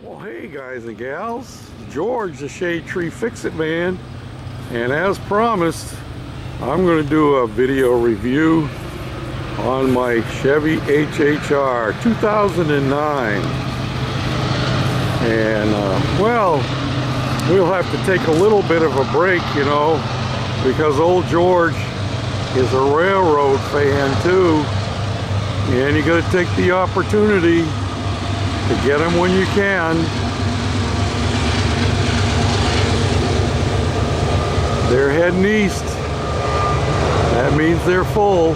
Well, hey guys and gals, George the Shade Tree Fix-It Man, and as promised, I'm going to do a video review on my Chevy HHR 2009. And well, we'll have to take a little bit of a break, you know, because old George is a railroad fan too, and you got to take the opportunity to get them when you can. They're heading east. That means they're full.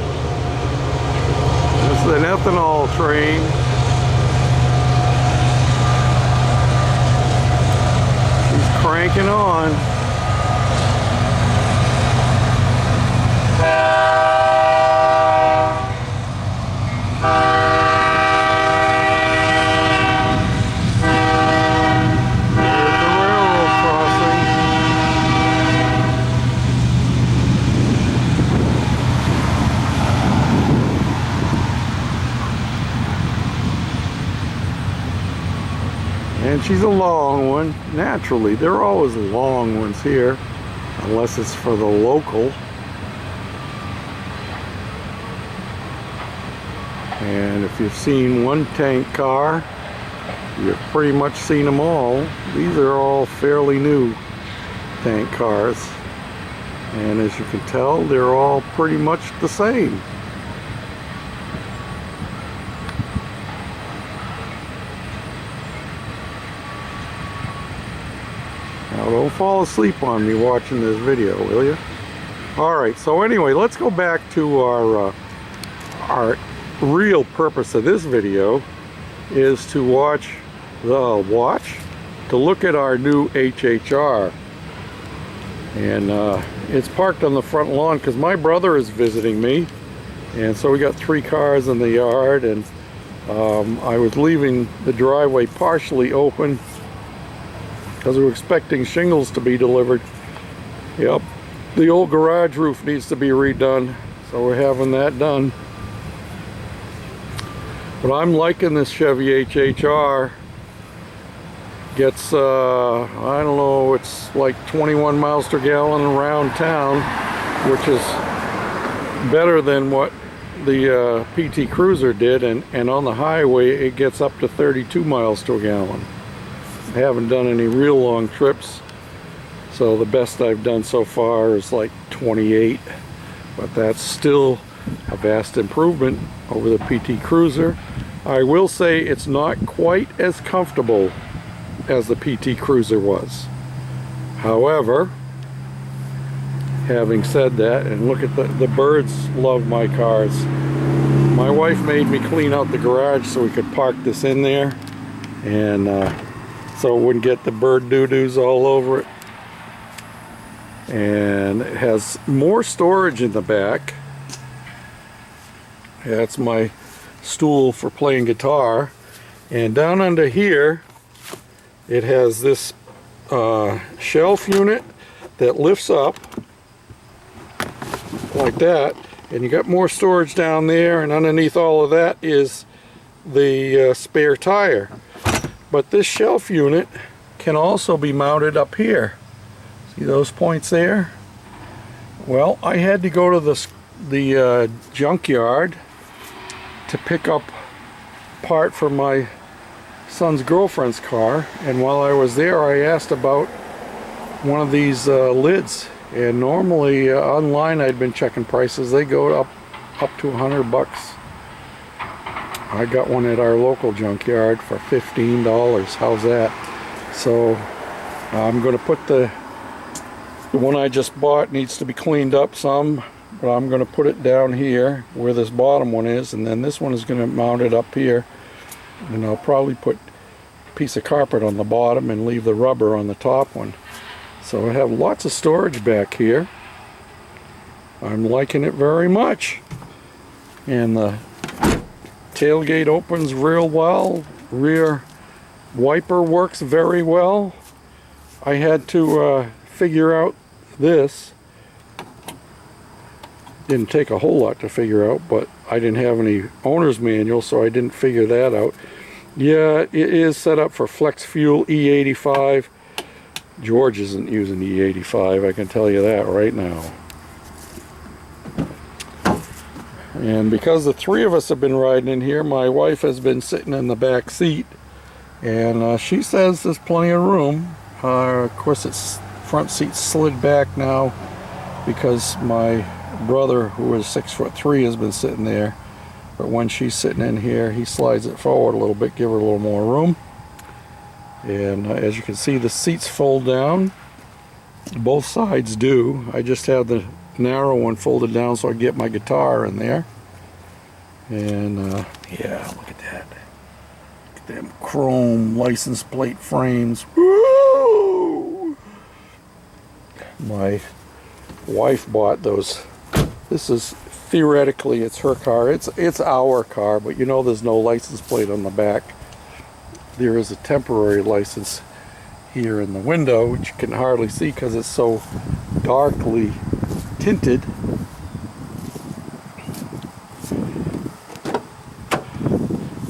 This is an ethanol train. She's cranking on. And she's a long one. Naturally, there are always long ones here, unless it's for the local. And if you've seen one tank car, you've pretty much seen them all. These are all fairly new tank cars. And as you can tell, they're all pretty much the same. Now don't fall asleep on me watching this video, will you? Alright, so anyway, let's go back to our real purpose of this video is to look at our new HHR. And it's parked on the front lawn because my brother is visiting me, and so we got 3 cars in the yard, and I was leaving the driveway partially open because we were expecting shingles to be delivered. Yep, the old garage roof needs to be redone, so we're having that done. But I'm liking this Chevy HHR. Gets, I don't know, it's like 21 miles per gallon around town, which is better than what the PT Cruiser did, and on the highway it gets up to 32 miles to a gallon. I haven't done any real long trips, so the best I've done so far is like 28, but that's still a vast improvement over the PT Cruiser. I will say it's not quite as comfortable as the PT Cruiser was. However, having said that, and look at the birds love my cars. My wife made me clean out the garage so we could park this in there, and so it wouldn't get the bird doo-doos all over it. And it has more storage in the back. That's my stool for playing guitar. And down under here, it has this shelf unit that lifts up like that. And you got more storage down there, and underneath all of that is the spare tire. But this shelf unit can also be mounted up here. See those points there? Well, I had to go to the junkyard to pick up part for my son's girlfriend's car, and while I was there I asked about one of these lids, and normally online I'd been checking prices, they go up to $100. I got one at our local junkyard for $15. How's that? So I'm going to put the one I just bought needs to be cleaned up some, but I'm going to put it down here where this bottom one is, and then this one is going to mount it up here, and I'll probably put a piece of carpet on the bottom and leave the rubber on the top one. So I have lots of storage back here. I'm liking it very much, and the tailgate opens real well. Rear wiper works very well. I had to figure out this. Didn't take a whole lot to figure out, but I didn't have any owner's manual, so I didn't figure that out. Yeah, it is set up for flex fuel E85. George isn't using E85, I can tell you that right now. And because the three of us have been riding in here, my wife has been sitting in the back seat, and she says there's plenty of room. Of course, its front seat slid back now because my brother, who is 6'3", has been sitting there. But when she's sitting in here, he slides it forward a little bit, give her a little more room. And as you can see, the seats fold down. Both sides do. I just have the narrow one folded down so I get my guitar in there. And yeah, look at that. Look at them chrome license plate frames. Woo! My wife bought those. This is theoretically it's her car. It's our car, but you know there's no license plate on the back. There is a temporary license here in the window, which you can hardly see because it's so darkly tinted.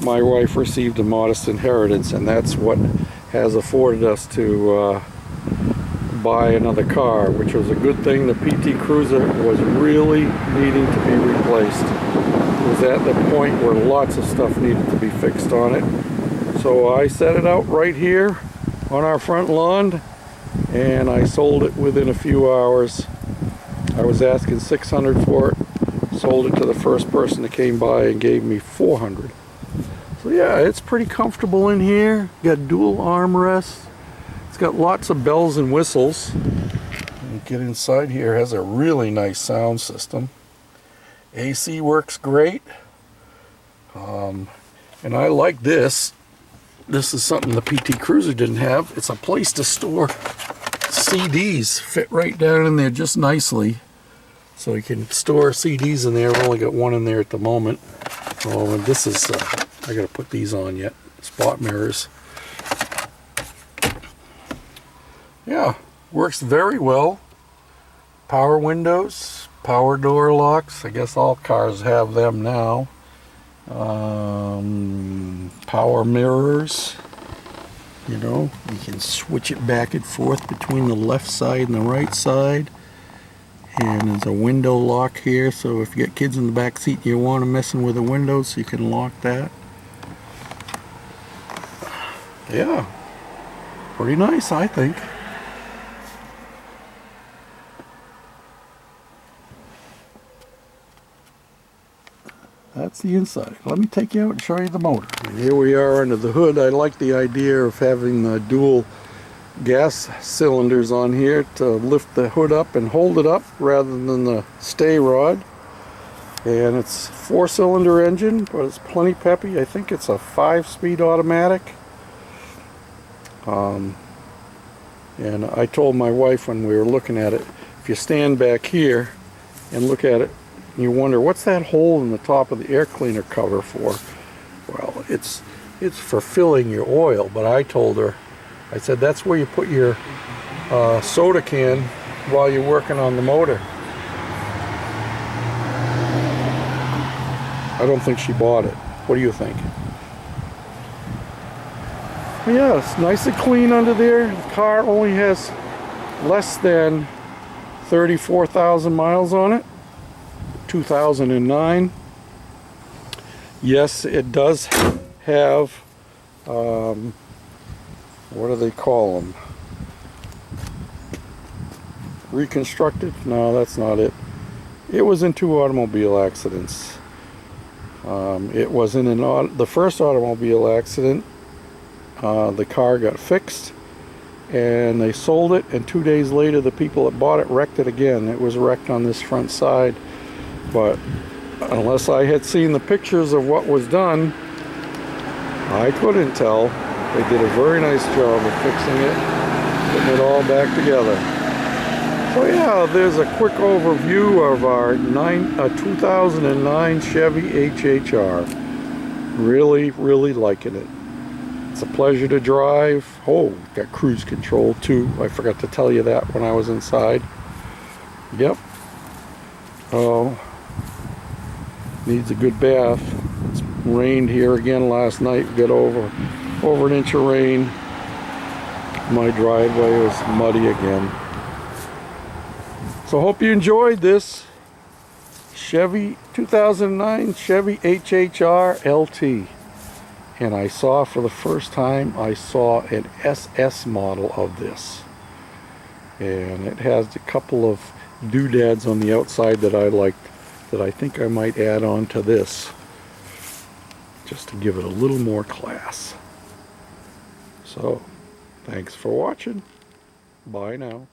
My wife received a modest inheritance, and that's what has afforded us to buy another car, which was a good thing. The PT Cruiser was really needing to be replaced. It was at the point where lots of stuff needed to be fixed on it. So I set it out right here on our front lawn, and I sold it within a few hours. I was asking $600 for it, sold it to the first person that came by and gave me $400. So yeah, it's pretty comfortable in here. Got dual armrests. It's got lots of bells and whistles. And get inside here, it has a really nice sound system. AC works great. And I like this. This is something the PT Cruiser didn't have. It's a place to store CDs. Fit right down in there just nicely. So you can store CDs in there. I've only got one in there at the moment. Oh, and this is, I gotta put these on yet. Spot mirrors. Yeah, works very well. Power windows, power door locks. I guess all cars have them now. Power mirrors. You know, you can switch it back and forth between the left side and the right side. And there's a window lock here, so if you get kids in the back seat and you want them messing with the windows, you can lock that. Yeah, pretty nice, I think. That's the inside. Let me take you out and show you the motor. And here we are under the hood. I like the idea of having the dual gas cylinders on here to lift the hood up and hold it up rather than the stay rod. And it's a 4-cylinder engine, but it's plenty peppy. I think it's a 5-speed automatic. And I told my wife when we were looking at it, if you stand back here and look at it, you wonder, what's that hole in the top of the air cleaner cover for? Well, it's for filling your oil. But I told her, I said, that's where you put your soda can while you're working on the motor. I don't think she bought it. What do you think? But yeah, it's nice and clean under there. The car only has less than 34,000 miles on it. 2009. Yes, it does have, what do they call them? Reconstructed? No, that's not it. It was in 2 automobile accidents. It was in the first automobile accident. The car got fixed and they sold it, and 2 days later the people that bought it wrecked it again. It was wrecked on this front side. But unless I had seen the pictures of what was done, I couldn't tell. They did a very nice job of fixing it, putting it all back together. So yeah, there's a quick overview of our 2009 Chevy HHR. Really, really liking it. It's a pleasure to drive. Oh, got cruise control too. I forgot to tell you that when I was inside. Yep. Oh. Needs a good bath. It's Rained here again last night. Got over an inch of rain. My driveway was muddy again. So hope you enjoyed this Chevy 2009 Chevy HHR LT. And I saw for the first time, I saw an SS model of this. And it has a couple of doodads on the outside that I liked, that I think I might add on to this, just to give it a little more class. So, thanks for watching. Bye now.